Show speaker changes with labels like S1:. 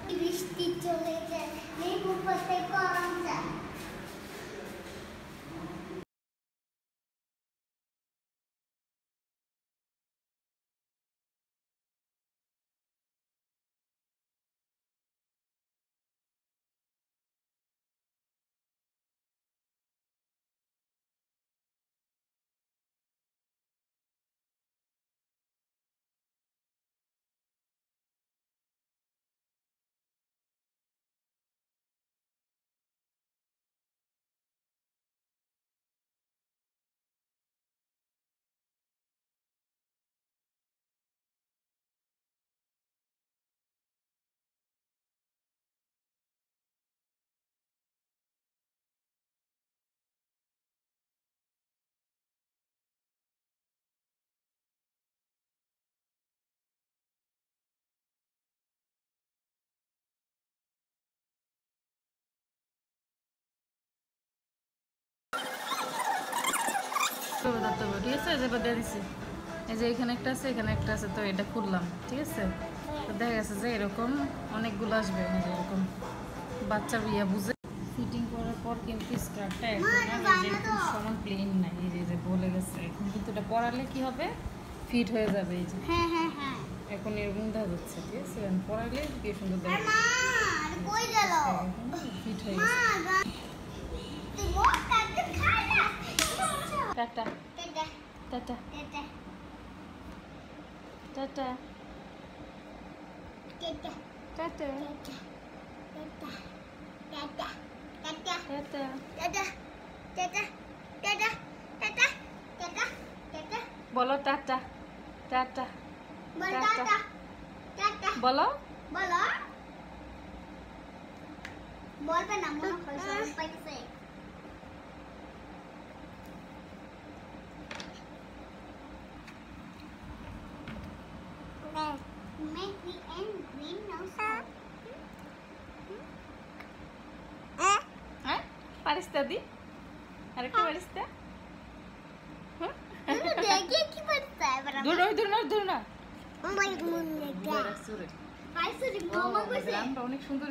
S1: বৃষ্টি চলে যায় লেবু পাতায় গরম চা।
S2: ঠিক আছে, এবার দিয়ে দিচ্ছি। এই যে এখানে একটা আছে, এখানে একটা আছে, তো এটা খুললাম। ঠিক আছে, তো দেখা গেছে যে এরকম অনেকগুলো আসবে। এরকম বাচ্চার ইয়ে বুঝে ফিটিং করার পর কিন্তু স্কার্টটা এখন সমান প্লেন নাই। এই যে বলে গেছে, এখন কিন্তু এটা পরালে কি হবে, ফিট হয়ে যাবে। এই যে এখন এরকম দেখা যাচ্ছে। ঠিক আছে, পরালে কি সুন্দর দেখা ফিট হয়ে গেছে। টাটা টাটা টাটা বলো টাটা টাটা বলো
S1: বলবে না মনে হয় সবাই পাইছে। Make the end green now.
S2: পারিস্তা দি আরেকটা পারিস্তা।
S1: দেখে কি পারিস্তা এবার
S2: দূর না
S1: মামা মুন দেখে পাইছে রে মামা কইছে
S2: অনেক সুন্দর।